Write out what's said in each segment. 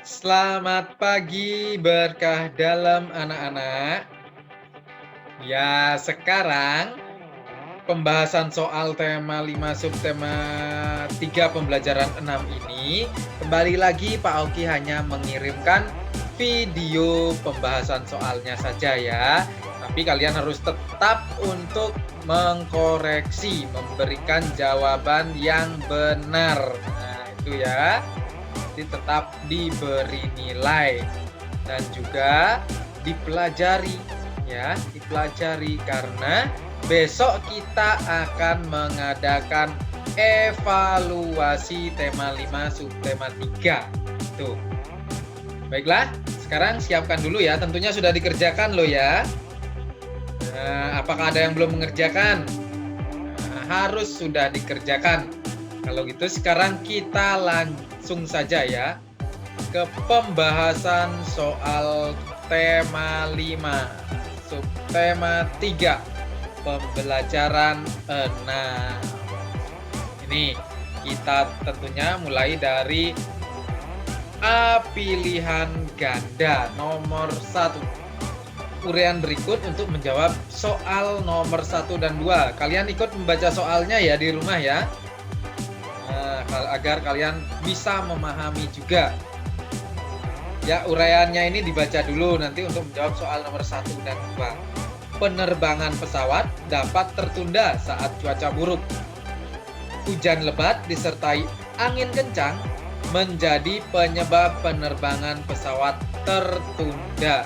Selamat pagi berkah dalam anak-anak. Ya, sekarang pembahasan soal tema 5 subtema 3 pembelajaran 6 ini kembali lagi Pak Oki hanya mengirimkan video pembahasan soalnya saja ya. Tapi kalian harus tetap untuk mengkoreksi, memberikan jawaban yang benar. Nah, itu ya. Jadi tetap diberi nilai dan juga dipelajari ya, dipelajari karena besok kita akan mengadakan evaluasi tema 5 subtema 3. Tuh. Baiklah, sekarang siapkan dulu ya. Tentunya sudah dikerjakan loh ya. Nah, apakah ada yang belum mengerjakan? Nah, harus sudah dikerjakan. Kalau gitu sekarang kita langsung saja ya ke pembahasan soal tema 5 subtema 3 pembelajaran 6. Ini kita tentunya mulai dari A pilihan ganda nomor 1. Uraian berikut untuk menjawab soal nomor 1 dan 2. Kalian ikut membaca soalnya ya di rumah ya. Agar kalian bisa memahami juga. Ya, uraiannya ini dibaca dulu nanti untuk menjawab soal nomor 1 dan 2. Penerbangan pesawat dapat tertunda saat cuaca buruk. Hujan lebat disertai angin kencang menjadi penyebab penerbangan pesawat tertunda.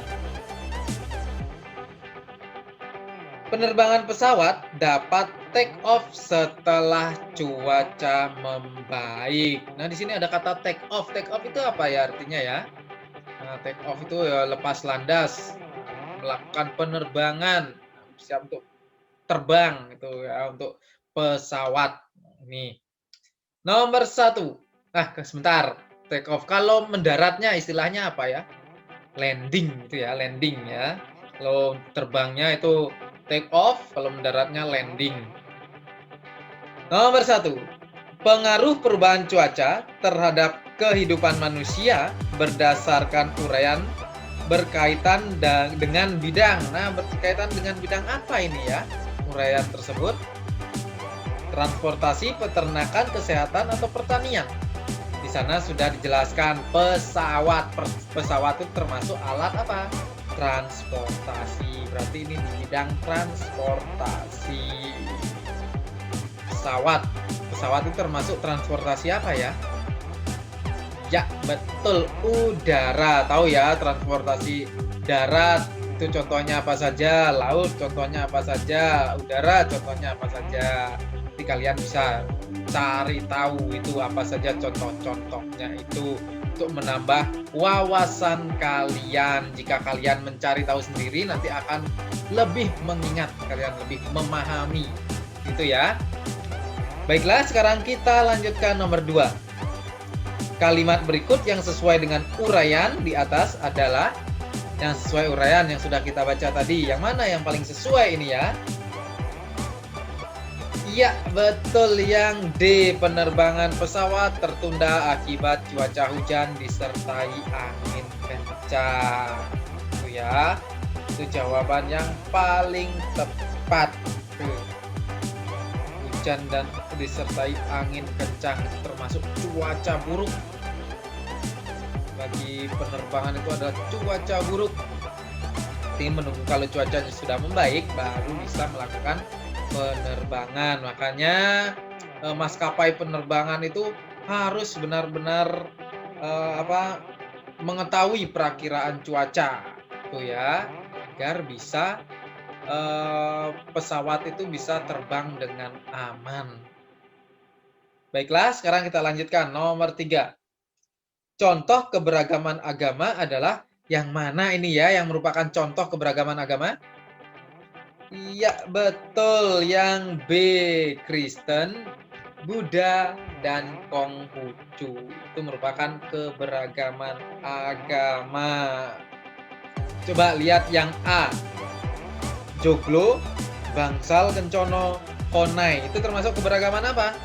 Penerbangan pesawat dapat take off setelah cuaca membaik. Nah, di sini ada kata take off. Take off itu apa ya artinya ya? Nah, take off itu ya lepas landas, melakukan penerbangan, siap untuk terbang itu ya, untuk pesawat. Ini. Nomor 1. Nah, sebentar. Take off. Kalau mendaratnya istilahnya apa ya? Landing itu ya, landing ya. Kalau terbangnya itu take off, kalau mendaratnya landing. Nomor 1. Pengaruh perubahan cuaca terhadap kehidupan manusia berdasarkan uraian berkaitan dengan bidang. Nah, berkaitan dengan bidang apa ini ya? Uraian tersebut. Transportasi, peternakan, kesehatan, atau pertanian. Di sana sudah dijelaskan pesawat. Pesawat itu termasuk alat apa? Transportasi. Berarti ini di bidang transportasi. Pesawat itu termasuk transportasi apa ya? Ya, betul, udara. Tahu ya, transportasi darat itu contohnya apa saja, laut contohnya apa saja, udara contohnya apa saja. Jadi kalian bisa cari tahu itu apa saja contoh-contohnya itu untuk menambah wawasan kalian. Jika kalian mencari tahu sendiri nanti akan lebih mengingat, kalian lebih memahami. Gitu ya. Baiklah, sekarang kita lanjutkan nomor 2. Kalimat berikut yang sesuai dengan uraian di atas adalah yang sesuai uraian yang sudah kita baca tadi. Yang mana yang paling sesuai ini ya? Iya, betul, yang D. Penerbangan pesawat tertunda akibat cuaca hujan disertai angin kencang. Itu ya. Itu jawaban yang paling tepat. Hujan dan disertai angin kencang termasuk cuaca buruk. Bagi penerbangan itu adalah cuaca buruk. Tim menunggu kalau cuacanya sudah membaik baru bisa melakukan penerbangan. Makanya maskapai penerbangan itu harus benar-benar mengetahui perakiraan cuaca tuh ya, agar bisa pesawat itu bisa terbang dengan aman. Baiklah, sekarang kita lanjutkan nomor 3. Contoh keberagaman agama adalah yang mana ini ya yang merupakan contoh keberagaman agama? Iya, betul, yang B. Kristen, Buddha, dan Konghucu. Itu merupakan keberagaman agama. Coba lihat yang A. Joglo, Bangsal, Kencono, Honai. Itu termasuk keberagaman apa?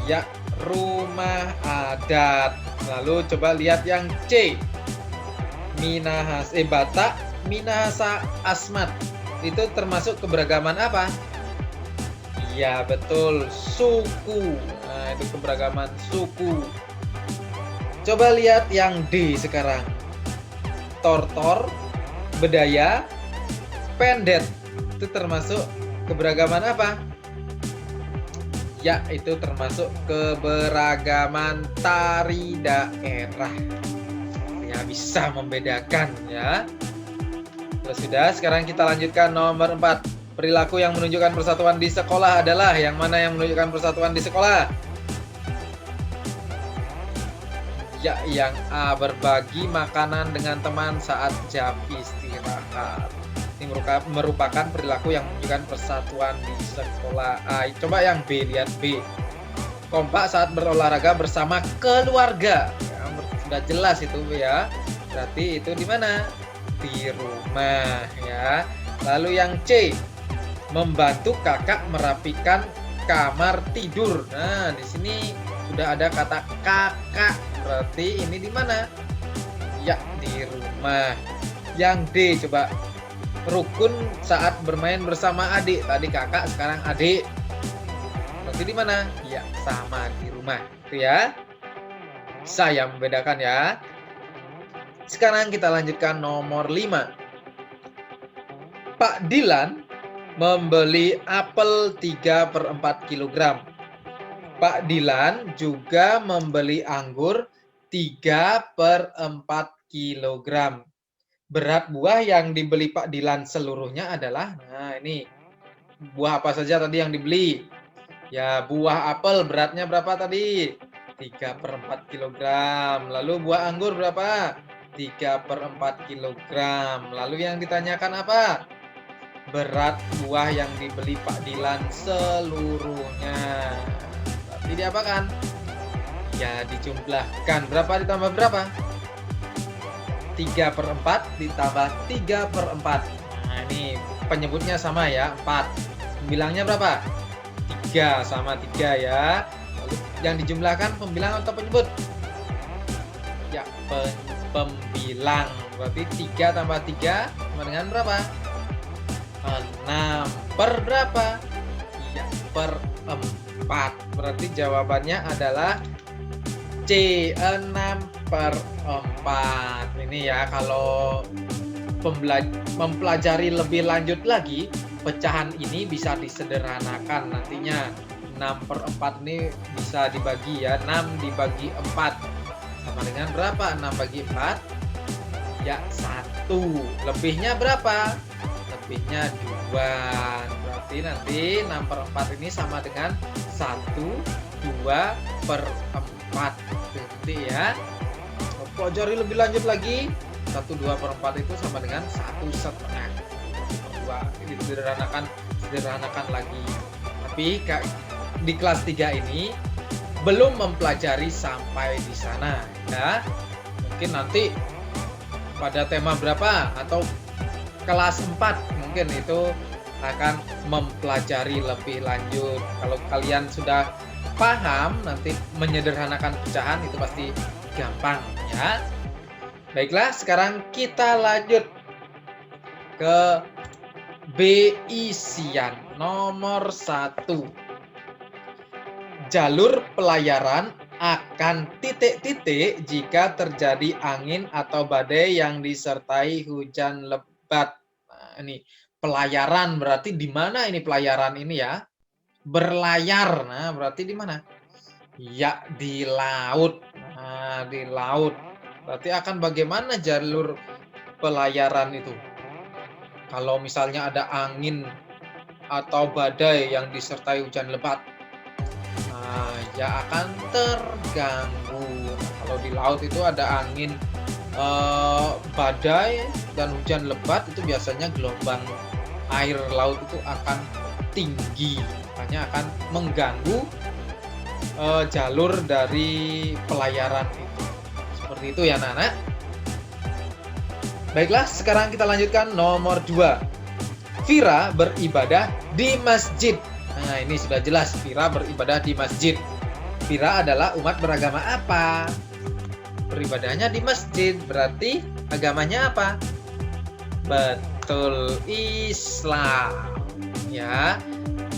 Ya, rumah adat. Lalu coba lihat yang C. Batak, Minahasa, Asmat. Itu termasuk keberagaman apa? Iya, betul, suku. Nah, itu keberagaman suku. Coba lihat yang D sekarang. Tortor, bedaya, pendet. Itu termasuk keberagaman apa? Ya, itu termasuk keberagaman tari daerah. Ya, bisa membedakan ya. Kalau sudah, sekarang kita lanjutkan nomor 4. Perilaku yang menunjukkan persatuan di sekolah adalah yang mana yang menunjukkan persatuan di sekolah? Ya, yang A, berbagi makanan dengan teman saat jam istirahat. Ini merupakan perilaku yang menunjukkan persatuan di sekolah. Coba yang B, lihat B. Kompak saat berolahraga bersama keluarga. Ya, sudah jelas itu ya. Berarti itu di mana? Di rumah ya. Lalu yang C, membantu kakak merapikan kamar tidur. Nah, di sini sudah ada kata kakak. Berarti ini di mana? Ya, di rumah. Yang D, coba. Rukun saat bermain bersama adik. Tadi kakak, sekarang adik. Berarti di mana? Ya, sama di rumah. Itu ya. Saya membedakan ya. Sekarang kita lanjutkan nomor 5. Pak Dilan membeli apel 3/4 kg. Pak Dilan juga membeli anggur 3/4 kg. Berat buah yang dibeli Pak Dilan seluruhnya adalah, nah ini, buah apa saja tadi yang dibeli? Ya, buah apel beratnya berapa tadi? 3/4 kg. Lalu buah anggur berapa? 3/4 kg. Lalu yang ditanyakan apa? Berat buah yang dibeli Pak Dilan seluruhnya. Berarti diapakan? Ya, dijumlahkan. Berapa ditambah berapa? 3/4 ditambah 3/4. Nah, ini penyebutnya sama ya, 4. Pembilangnya berapa? 3, sama 3 ya. Lalu yang dijumlahkan pembilang atau penyebut? Ya, pembilang. Berarti 3 tambah 3 sama dengan berapa? 6 per berapa? Ya, per 4. Berarti jawabannya adalah C, 6/4. Ini ya, kalau mempelajari lebih lanjut lagi, pecahan ini bisa disederhanakan nantinya. 6/4 ini bisa dibagi ya, 6 dibagi 4. Sama dengan berapa? 6 bagi 4? Ya, 1. Lebihnya berapa? Lebihnya 2. Berarti nanti 6/4 ini sama dengan 1, 2/4. Nanti ya, pelajari lebih lanjut lagi. 1, 2/4 itu sama dengan 1/2. 1/2. Ini sederhanakan lagi. Tapi di kelas 3 ini belum mempelajari sampai di sana ya. Mungkin nanti pada tema berapa atau kelas 4 mungkin itu akan mempelajari lebih lanjut. Kalau kalian sudah paham nanti menyederhanakan pecahan itu pasti gampang ya. Baiklah, sekarang kita lanjut ke B, isian nomor 1. Jalur pelayaran akan titik-titik jika terjadi angin atau badai yang disertai hujan lebat. Nah, ini pelayaran berarti di mana ini pelayaran ini ya? Berlayar. Nah, berarti di mana? Ya, di laut. Nah, di laut. Berarti akan bagaimana jalur pelayaran itu? Kalau misalnya ada angin atau badai yang disertai hujan lebat, nah, ya akan terganggu. Kalau di laut itu ada angin, badai dan hujan lebat, itu biasanya gelombang air laut itu akan tinggi, makanya akan mengganggu jalur dari pelayaran itu. Seperti itu ya anak-anak. Baiklah, sekarang kita lanjutkan nomor 2. Vira beribadah di masjid. Nah, ini sudah jelas, Vira beribadah di masjid. Vira adalah umat beragama apa? beribadahnya di masjid. Berarti agamanya apa? Betul, Islam. Ya,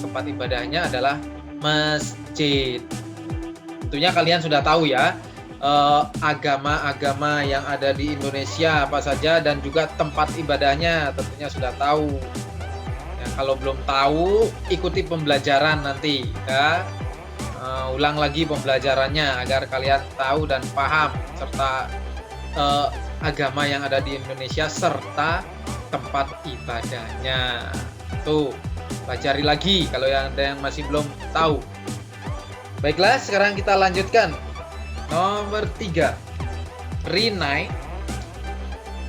tempat ibadahnya adalah masjid. Tentunya kalian sudah tahu ya, agama-agama yang ada di Indonesia apa saja dan juga tempat ibadahnya tentunya sudah tahu. Ya, kalau belum tahu, ikuti pembelajaran nanti ya. Ulang lagi pembelajarannya agar kalian tahu dan paham serta agama yang ada di Indonesia serta tempat ibadahnya. Tuh, pelajari lagi kalau ada yang masih belum tahu. Baiklah, sekarang kita lanjutkan. Nomor 3. Rinai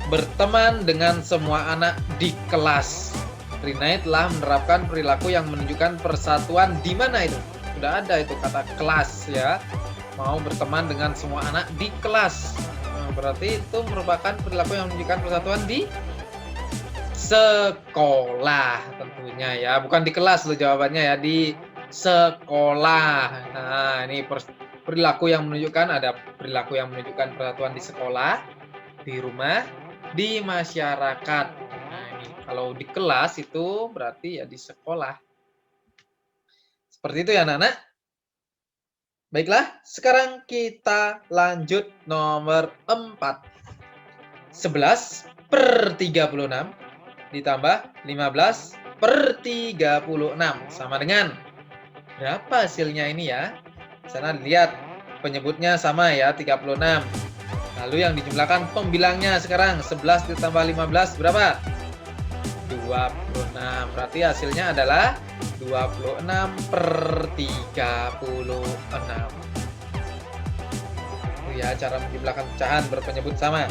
berteman dengan semua anak di kelas. Rinai telah menerapkan perilaku yang menunjukkan persatuan di mana itu? Sudah ada itu kata kelas ya. Mau berteman dengan semua anak di kelas. Berarti itu merupakan perilaku yang menunjukkan persatuan di sekolah tentunya ya. Bukan di kelas loh jawabannya ya, di sekolah. Nah, ini perilaku yang menunjukkan, ada perilaku yang menunjukkan persatuan di sekolah, di rumah, di masyarakat. Nah, ini kalau di kelas itu berarti ya di sekolah. Seperti itu ya anak-anak. Baiklah, sekarang kita lanjut nomor 4. 11/36 ditambah 15/36 sama dengan berapa hasilnya ini ya? Sana lihat penyebutnya sama ya, 36. Lalu yang dijumlahkan pembilangnya sekarang 11 ditambah 15 berapa? 26. Berarti hasilnya adalah 26/36. Itu ya cara menjumlahkan pecahan berpenyebut sama.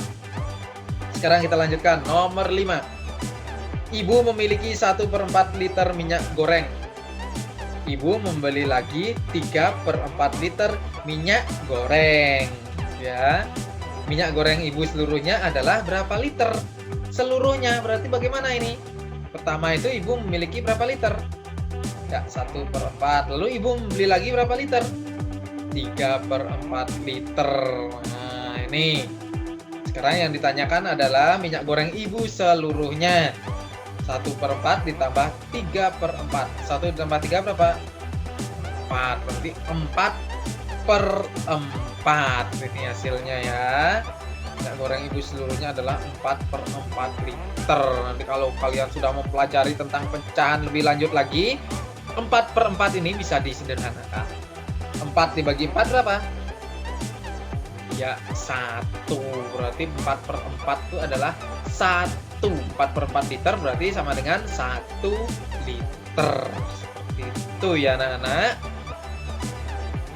Sekarang kita lanjutkan nomor 5. Ibu memiliki 1/4 liter minyak goreng. Ibu membeli lagi 3/4 liter minyak goreng. Ya, minyak goreng ibu seluruhnya adalah berapa liter? Seluruhnya berarti bagaimana ini? Pertama itu ibu memiliki berapa liter? Ya, 1/4. Lalu ibu membeli lagi berapa liter? 3/4 liter. Nah, ini. Sekarang yang ditanyakan adalah minyak goreng ibu seluruhnya. 1/4 ditambah 3/4. 1 ditambah 3 berapa? 4. Berarti 4/4. Ini hasilnya ya. Minyak goreng ibu seluruhnya adalah 4/4 liter. Nanti kalau kalian sudah mempelajari tentang pecahan lebih lanjut lagi, 4/4 ini bisa disederhanakan. 4 dibagi 4 berapa? Ya, 1. Berarti 4/4 itu adalah 1. 4/4 liter berarti sama dengan 1 liter. Seperti itu ya anak-anak.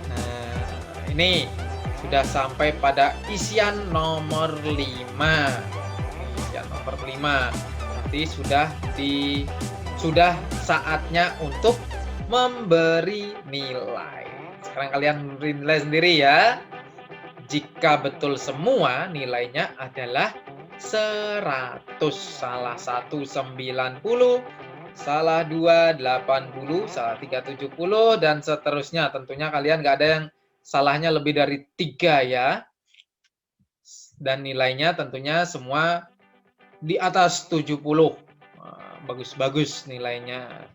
Nah, ini sudah sampai pada isian nomor 5. Isian nomor 5. Berarti sudah saatnya untuk memberi nilai. Sekarang kalian memberi nilai sendiri ya. Jika betul semua nilainya adalah 100. Salah 1 90, salah 2 80, salah 3 70 dan seterusnya. Tentunya kalian nggak ada yang salahnya lebih dari 3 ya. Dan nilainya tentunya semua di atas 70. Bagus-bagus nilainya.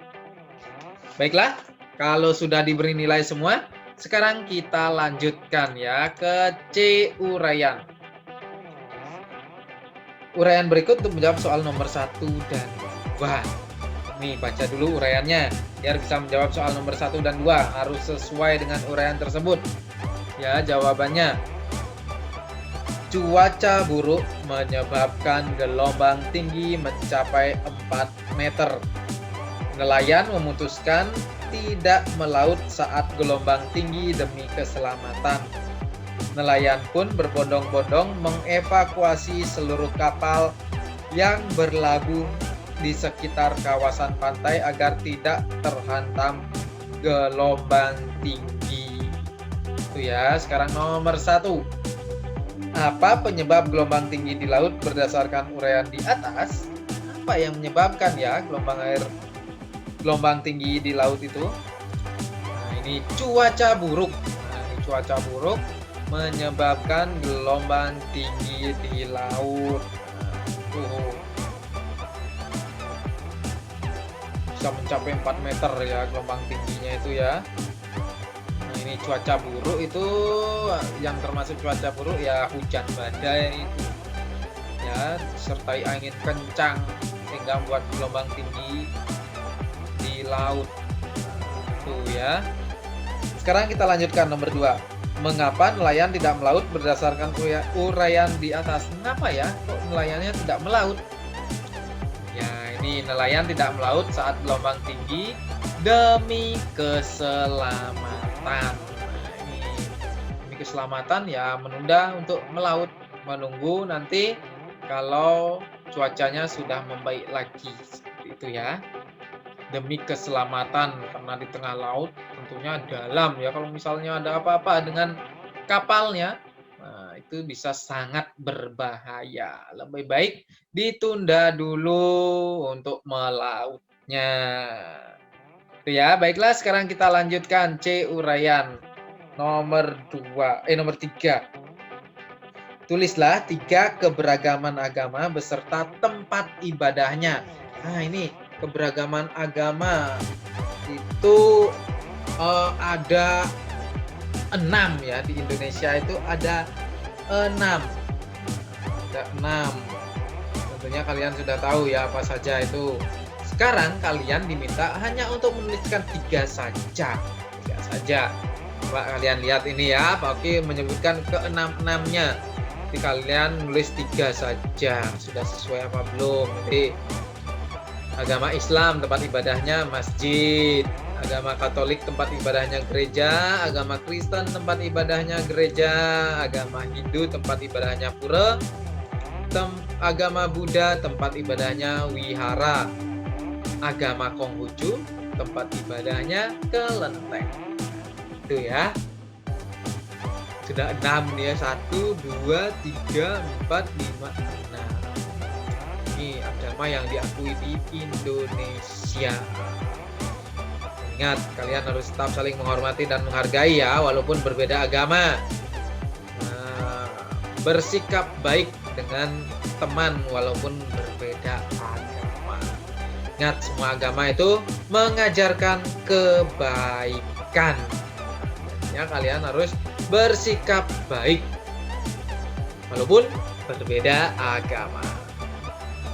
Baiklah, kalau sudah diberi nilai semua, sekarang kita lanjutkan ya ke C uraian. Uraian berikut untuk menjawab soal nomor 1 dan 2. Nih, baca dulu uraiannya biar bisa menjawab soal nomor 1 dan 2. Harus sesuai dengan uraian tersebut. Ya, jawabannya. Cuaca buruk menyebabkan gelombang tinggi mencapai 4 meter. Nelayan memutuskan tidak melaut saat gelombang tinggi demi keselamatan. Nelayan pun berbondong-bondong mengevakuasi seluruh kapal yang berlabuh di sekitar kawasan pantai agar tidak terhantam gelombang tinggi. Itu ya, sekarang nomor 1. Apa penyebab gelombang tinggi di laut berdasarkan uraian di atas? Apa yang menyebabkan ya gelombang tinggi di laut itu? Nah, ini cuaca buruk. Nah, ini cuaca buruk menyebabkan gelombang tinggi di laut. Nah, tuh bisa mencapai 4 meter ya gelombang tingginya itu ya. Nah, ini cuaca buruk itu, yang termasuk cuaca buruk ya hujan badai itu ya, disertai angin kencang sehingga membuat gelombang tinggi di laut. Tuh ya. Sekarang kita lanjutkan nomor 2. Mengapa nelayan tidak melaut berdasarkan uraian di atas? Mengapa ya kok nelayannya tidak melaut? Ya, ini nelayan tidak melaut saat gelombang tinggi demi keselamatan. Nah, ini demi keselamatan ya menunda untuk melaut, menunggu nanti kalau cuacanya sudah membaik lagi, seperti itu ya. Demi keselamatan, karena di tengah laut tentunya dalam ya, kalau misalnya ada apa-apa dengan kapalnya, nah itu bisa sangat berbahaya. Lebih baik ditunda dulu untuk melautnya. Itu ya, baiklah sekarang kita lanjutkan C uraian. Nomor 3. Tulislah 3 keberagaman agama beserta tempat ibadahnya. Nah, ini keberagaman agama itu ada 6 ya, di Indonesia itu ada 6. Ada 6. Tentunya kalian sudah tahu ya apa saja itu. Sekarang kalian diminta hanya untuk menuliskan 3 saja. 3 saja. Coba kalian lihat ini ya, Pak Oki menyebutkan ke-6-6-nya. Jadi kalian nulis 3 saja. Sudah sesuai apa belum? Jadi agama Islam tempat ibadahnya masjid, agama Katolik tempat ibadahnya gereja, agama Kristen tempat ibadahnya gereja, agama Hindu tempat ibadahnya pura, agama Buddha tempat ibadahnya wihara, agama Konghucu tempat ibadahnya kelenteng. Itu ya. Sudah 6 nih ya. 1, 2, 3, 4, 5, 6. Ini agama yang diakui di Indonesia. Ingat, kalian harus tetap saling menghormati dan menghargai ya, walaupun berbeda agama. Nah, bersikap baik dengan teman walaupun berbeda agama. Ingat, semua agama itu mengajarkan kebaikan. Ya, kalian harus bersikap baik walaupun berbeda agama.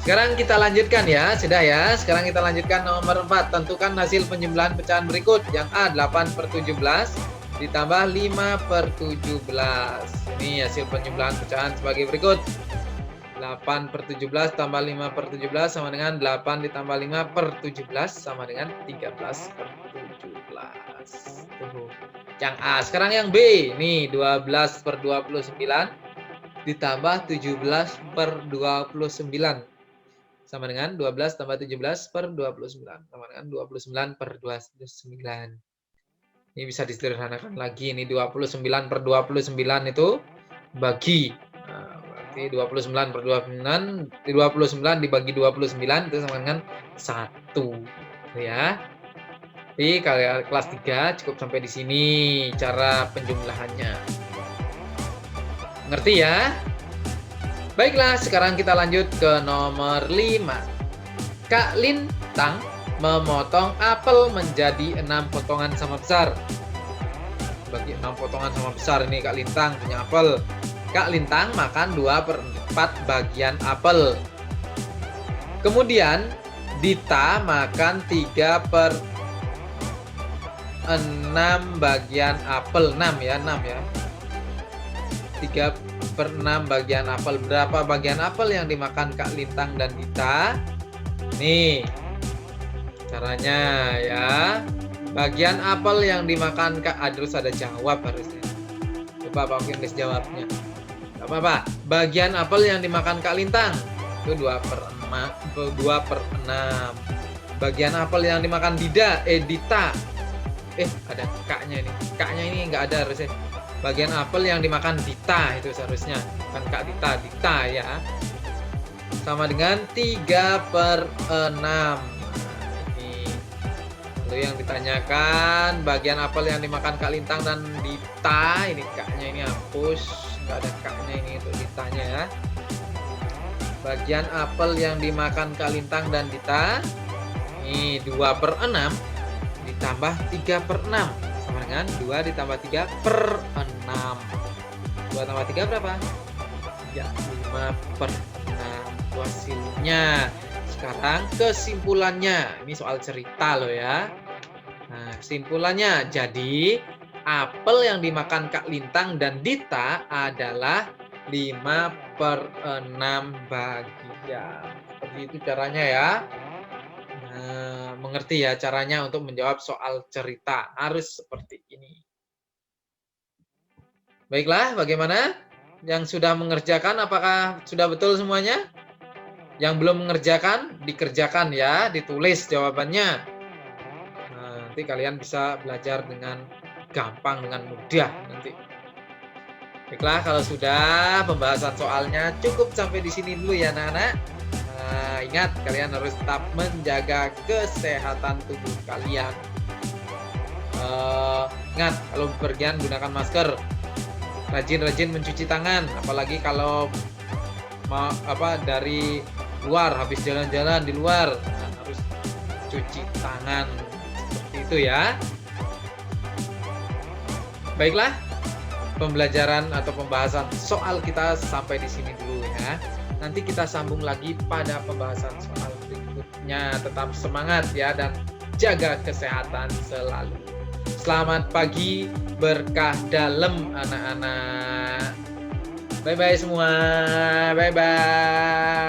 Sekarang kita lanjutkan ya, sudah ya. Sekarang kita lanjutkan nomor 4. Tentukan hasil penjumlahan pecahan berikut. Yang A 8/17 ditambah 5/17. Ini hasil penjumlahan pecahan sebagai berikut. 8/17 tambah 5/17 sama dengan 8 ditambah 5/17 sama dengan 13/17. Tuh. Yang A. Sekarang yang B. Nih 12/29 ditambah 17/29 sama dengan 12 tambah 17/29 sama dengan 29/29. Ini bisa disederhanakan lagi. Ini 29/29 itu bagi. Nah, berarti 29/29 dibagi 29 itu sama dengan 1. Ya. Jadi kalian kelas 3 cukup sampai di sini cara penjumlahannya. Ngerti ya? Baiklah, sekarang kita lanjut ke nomor 5. Kak Lintang memotong apel menjadi 6 potongan sama besar. Bagi 6 potongan sama besar ini Kak Lintang punya apel. Kak Lintang makan 2/4 bagian apel. Kemudian Dita makan 3/6 bagian apel. 6 ya, 6 ya. 3/6 bagian apel. Berapa bagian apel yang dimakan Kak Lintang dan Dita? Nih caranya ya. Bagian apel yang dimakan Kak Adrus ada jawab harusnya. Coba Pak Oki tulis jawabnya. Gak apa-apa. Bagian apel yang dimakan Kak Lintang itu 2/6. Bagian apel yang dimakan Dita. Ada kaknya ini. Kaknya ini nggak ada harusnya. Bagian apel yang dimakan Dita itu seharusnya, kan Kak Dita ya. Sama dengan 3/6. Ini Lalu yang ditanyakan, bagian apel yang dimakan Kak Lintang dan Dita. Ini Kaknya ini hapus, nggak ada Kaknya ini untuk ditanya ya. Bagian apel yang dimakan Kak Lintang dan Dita. Ini 2/6 ditambah 3/6 sama dengan 2 ditambah 3/6. 2 tambah 3 berapa? Ya, 5/6. Itu hasilnya. Sekarang kesimpulannya. Ini soal cerita loh ya. Nah, kesimpulannya. Jadi, apel yang dimakan Kak Lintang dan Dita adalah 5/6 bagian. Seperti itu caranya ya. Nah, mengerti ya caranya untuk menjawab soal cerita. Harus seperti ini. Baiklah, bagaimana? Yang sudah mengerjakan, apakah sudah betul semuanya? Yang belum mengerjakan, dikerjakan ya, ditulis jawabannya. Nah, nanti kalian bisa belajar dengan gampang, dengan mudah nanti. Baiklah, kalau sudah pembahasan soalnya cukup sampai di sini dulu ya anak-anak. Nah, ingat, kalian harus tetap menjaga kesehatan tubuh kalian. Ingat, kalau bepergian gunakan masker. Rajin-rajin mencuci tangan, apalagi kalau dari luar, habis jalan-jalan di luar, nah, harus cuci tangan seperti itu ya. Baiklah, pembelajaran atau pembahasan soal kita sampai di sini dulu ya. Nanti kita sambung lagi pada pembahasan soal berikutnya. Tetap semangat ya dan jaga kesehatan selalu. Selamat pagi, berkah dalam anak-anak. Bye-bye semua. Bye-bye.